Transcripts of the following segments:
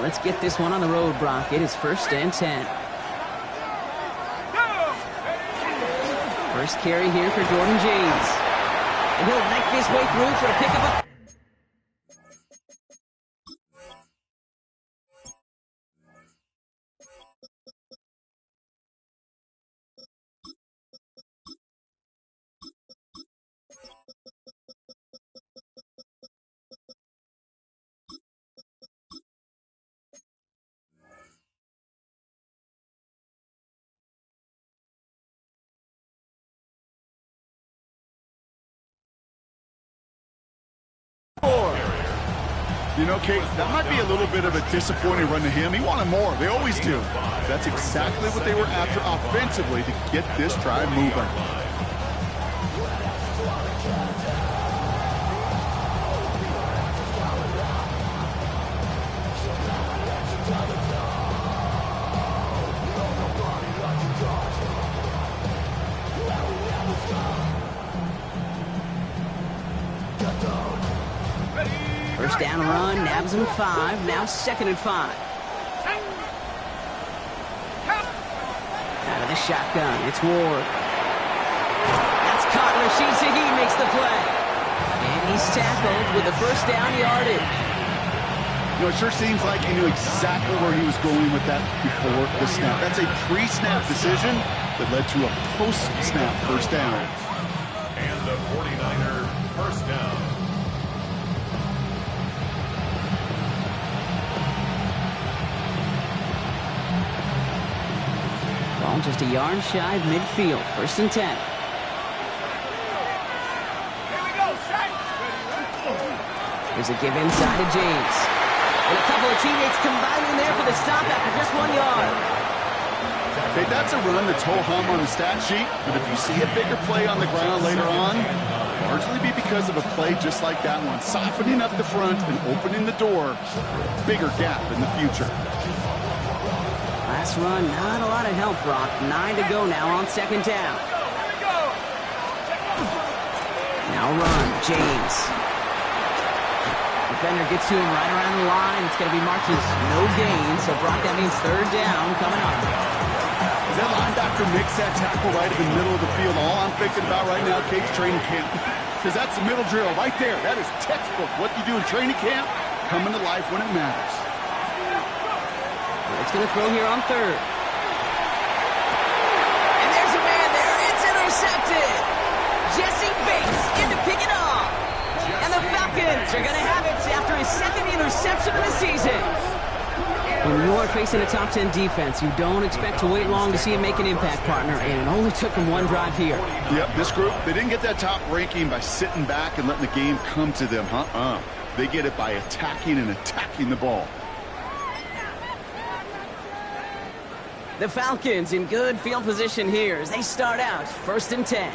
Let's get this one on the road, Brock. It is 1st and 10. First carry here for Jordan James. And he'll knife his way through for a pickup. You know, Kate, that might be a little bit of a disappointing run to him. He wanted more. They always do. That's exactly what they were after offensively to get this drive moving. First down run, nabs him 5, now 2nd and 5. Out of the shotgun, it's Ward. That's caught, Rashid Shaheed makes the play. And he's tackled with the first down yardage. You know, it sure seems like he knew exactly where he was going with that before the snap. That's a pre-snap decision that led to a post-snap first down. And the 49er first down. Ball just a yard shy of midfield. 1st and 10. There's a give inside to James. And a couple of teammates combining there for the stop after just 1 yard. Okay, that's a run that's ho-hum on the stat sheet, but if you see a bigger play on the ground later on, largely be because of a play just like that one, softening up the front and opening the door for a bigger gap in the future. Last run, not a lot of help, Brock. 9 to go now on 2nd down. Now run, James. Defender gets to him right around the line. It's going to be marked as no gain, so Brock, that means 3rd down coming up. As that linebacker makes that tackle right in the middle of the field, all I'm thinking about right now, Kate's training camp, because that's the middle drill right there. That is textbook. What you do in training camp, coming to life when it matters. It's going to throw here on 3rd. And there's a man there. It's intercepted. Jesse Bates in to pick it off. And the Falcons are going to have it after his 2nd interception of the season. When you are facing a top 10 defense, you don't expect to wait long to see him make an impact, partner. And it only took him 1 drive here. Yep, this group, they didn't get that top ranking by sitting back and letting the game come to them. They get it by attacking and attacking the ball. The Falcons in good field position here as they start out 1st and 10.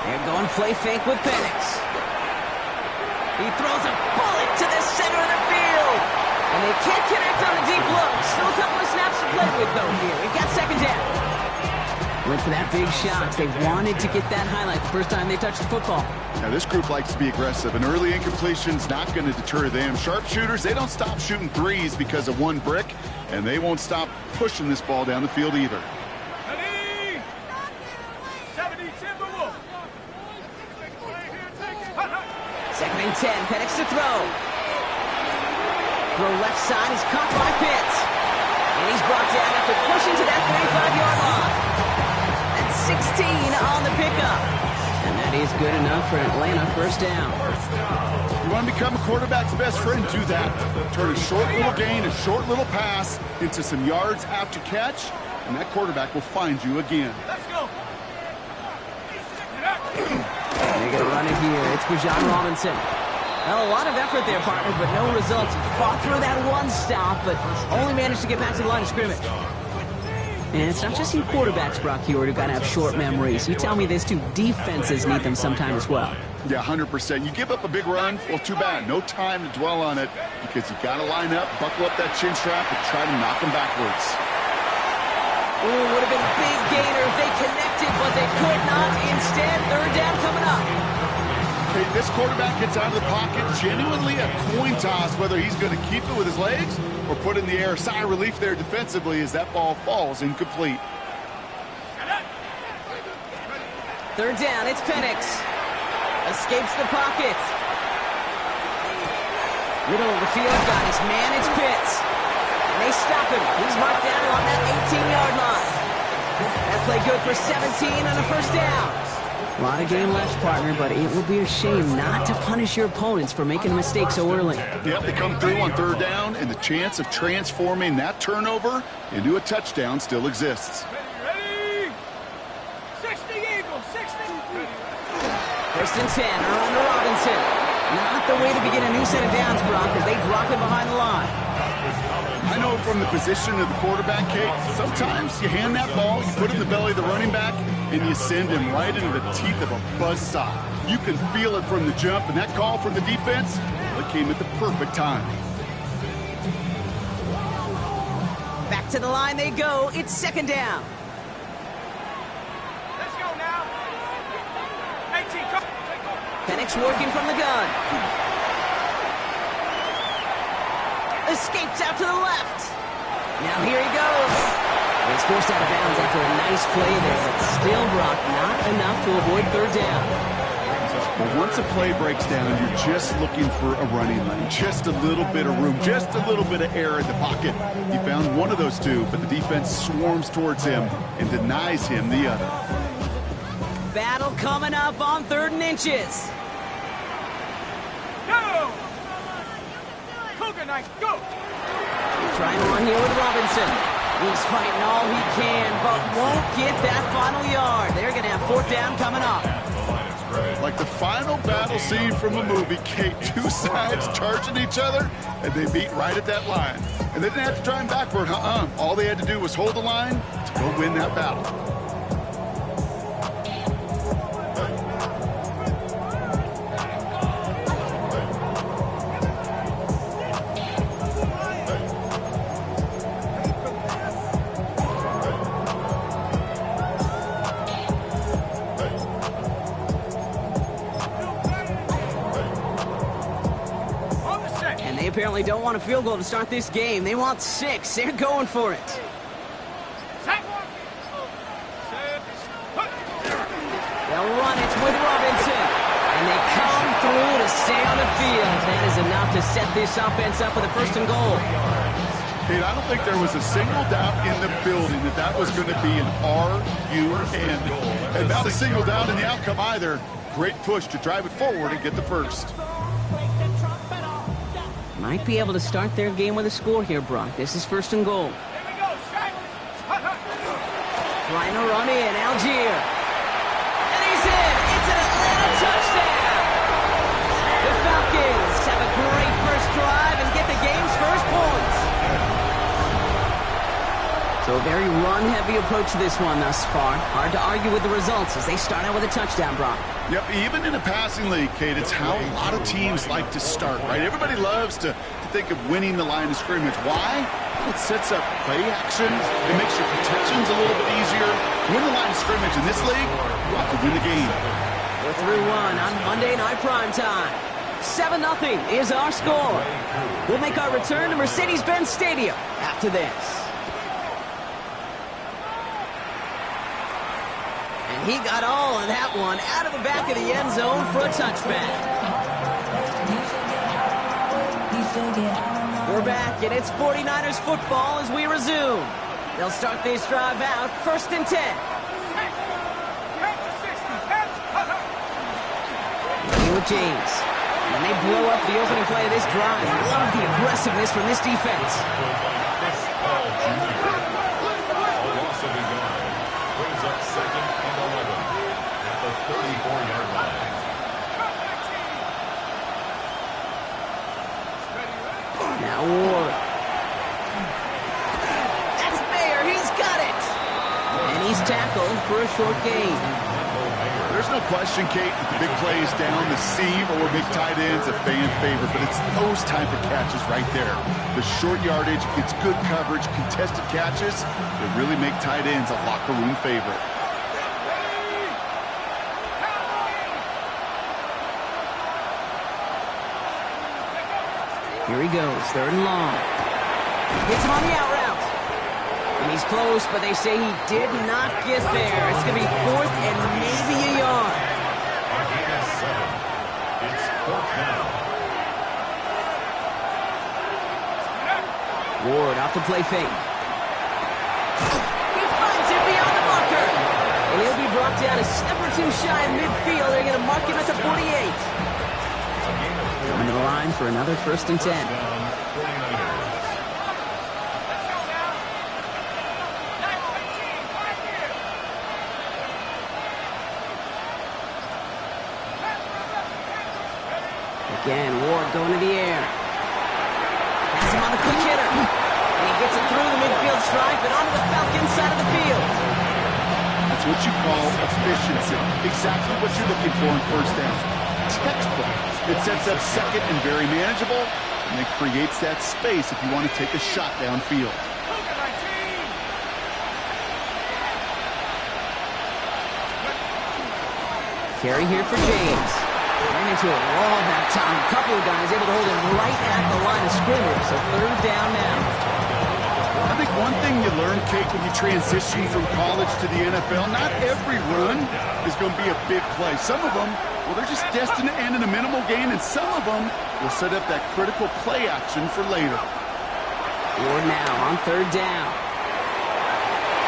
They're going play fake with Penix. He throws a bullet to the center of the field. And they can't connect on the deep look. Still a couple of snaps to play with, though, here. We've got 2nd down. Went for that big shot. They wanted to get that highlight the first time they touched the football. Now, this group likes to be aggressive. An early incompletion's not going to deter them. Sharpshooters, they don't stop shooting threes because of 1 brick, and they won't stop pushing this ball down the field either. 2nd and 10, Penix to throw. Throw left side is caught by Pitts. And he's brought down after pushing to that 35-yard line. That's 16 on the pickup. And that is good enough for an Atlanta 1st down. You want to become a quarterback's best friend? Do that. Turn a short little gain, a short little pass into some yards after catch, and that quarterback will find you again. Let's go. They're going to run it here. It's Bijan Robinson. Well, a lot of effort there, partner, but no results. He fought through that 1 stop, but only managed to get back to the line of scrimmage. And it's not just you quarterbacks, Brock Hewitt, who got to have short memories. You tell me this too, defenses need them sometime as well. Yeah, 100%. You give up a big run, well, too bad. No time to dwell on it because you got to line up, buckle up that chin strap, and try to knock them backwards. Ooh, would have been a big gainer if they connected, but they could not. Instead, 3rd down coming up. Okay, this quarterback gets out of the pocket, genuinely a coin toss, whether he's going to keep it with his legs or put it in the air. Sigh of relief there defensively as that ball falls incomplete. Third down, it's Penix. Escapes the pocket. Middle of the field, got his man, it's Pitts. And they stop him. He's marked down on that 18-yard line. That play good for 17 and a first down. A lot of game left, partner, but it will be a shame not to punish your opponents for making a mistake so early. Yep, they come through on third down, and the chance of transforming that turnover into a touchdown still exists. Ready? 60 Eagles, 60. First and 10, around to Robinson. Not the way to begin a new set of downs, Brock, as they drop it behind the line. I know from the position of the quarterback, Kate, sometimes you hand that ball, you put it in the belly of the running back, and you send him right into the teeth of a buzzsaw. You can feel it from the jump, and that call from the defense, well, it came at the perfect time. Back to the line they go. It's second down. Let's go now. 18, come. Penix working from the gun. Escapes out to the left. Now here he goes. He's forced out of bounds after a nice play there, but still, Brock, not enough to avoid third down. But once a play breaks down, you're just looking for a running lane. Just a little bit of room, just a little bit of air in the pocket. He found one of those two, but the defense swarms towards him and denies him the other. Battle coming up on 3rd and inches. Go! Cougar Knight, go! Trying to run here with Robinson. He's fighting all he can, but won't get that final yard. They're going to have 4th down coming up. Like the final battle scene from a movie, Kate, two sides charging each other, and they beat right at that line. And they didn't have to drive backward, All they had to do was hold the line to go win that battle. Apparently don't want a field goal to start this game. They want 6. They're going for it. They'll run it with Robinson. And they come through to stay on the field. That is enough to set this offense up with a 1st and goal. Kate, I don't think there was a single doubt in the building that that was going to be an R-U-N. And not a single doubt in the outcome either. Great push to drive it forward and get the first. Might be able to start their game with a score here, Brock. This is 1st and goal. Trying to run in, Algier. And he's in. It's an Atlanta touchdown. The Falcons have a great first drive and get the game's first points. So a very run-heavy approach to this one thus far. Hard to argue with the results as they start out with a touchdown, Brock. Yep, even in a passing league, Kate, it's how a lot of teams like to start, right? Everybody loves to think of winning the line of scrimmage. Why? It sets up play action. It makes your protections a little bit easier. Win the line of scrimmage in this league, you have to win the game. We're 3-1 on Monday Night Primetime. 7-0 is our score. We'll make our return to Mercedes-Benz Stadium after this. And he got all of that one out of the back of the end zone for a touchback. We're back, and it's 49ers football as we resume. They'll start this drive out, 1st and 10. Here with James. And they blow up the opening play of this drive. Love the aggressiveness from this defense. Brings up 2nd and 11 at the 34-yard line. Now Ward. That's Mayer. He's got it. And he's tackled for a short gain. There's no question, Kate, that the big plays down the seam or big tight ends a fan favorite, but it's those type of catches right there. The short yardage, gets good coverage, contested catches that really make tight ends a locker room favorite. Here he goes, 3rd and long. Gets him on the out route. And he's close, but they say he did not get there. It's going to be 4th and maybe a yard. Our game is 7. It's 4th down. Ward off the play fake. He finds him beyond the marker. And he'll be brought down a step or two shy of midfield. They're going to mark him at the 48. Coming to the line for another 1st and 10. Again, Ward going to the air. Has him on the quick hitter. And he gets it through the midfield stripe and onto the Falcon side of the field. That's what you call efficiency. Exactly what you're looking for in 1st down. Textbook. It sets up 2nd and very manageable, and it creates that space if you want to take a shot downfield. Carry here for James. Ran into a wall that time. A couple of guys able to hold him right at the line of scrimmage. So 3rd down now. I think one thing you learn, Kate, when you transition from college to the NFL, not every run is going to be a big play. Some of them, well, they're just destined to end in a minimal gain, and some of them will set up that critical play action for later. Ward now on 3rd down.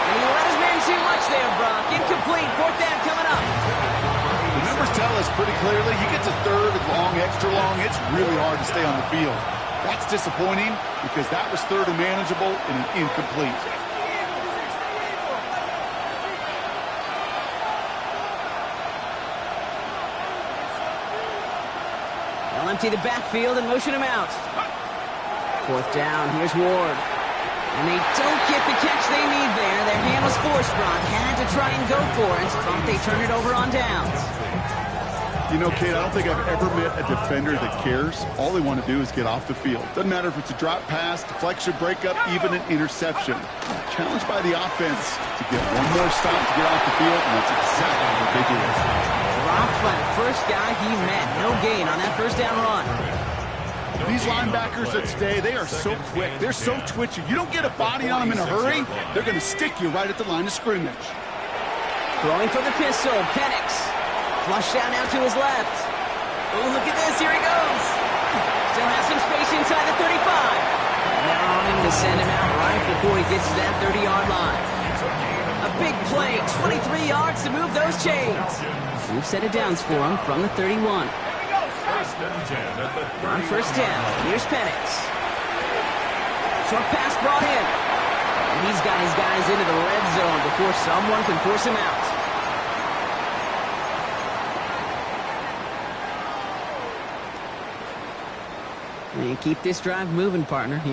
And he let his man too much there, Brock. Incomplete. 4th down coming up. The numbers tell us pretty clearly, you get to 3rd and long, extra long, it's really hard to stay on the field. That's disappointing because that was 3rd and manageable and an incomplete. They'll empty the backfield and motion him out. 4th down, here's Ward. And they don't get the catch they need there. Their hand was forced, Brock. Had to try and go for it, but they turn it over on downs. You know, Kate, I don't think I've ever met a defender that cares. All they want to do is get off the field. Doesn't matter if it's a drop pass, deflection, breakup, even an interception. Challenged by the offense to get one more stop to get off the field, and that's exactly what they do. Dropped by the first guy he met. No gain on that 1st down run. These linebackers of today, they are so quick. They're so twitchy. You don't get a body on them in a hurry, they're going to stick you right at the line of scrimmage. Throwing for the pistol, Penix. Flush down out to his left. Oh, look at this. Here he goes. Still has some space inside the 35. And they're on him to send him out right before he gets to that 30-yard line. A big play, 23 yards to move those chains. 2 set of downs for him from the 31. On 1st down, here's Penix. Short pass brought in. And he's got his guys into the red zone before someone can force him out. And keep this drive moving, partner. Here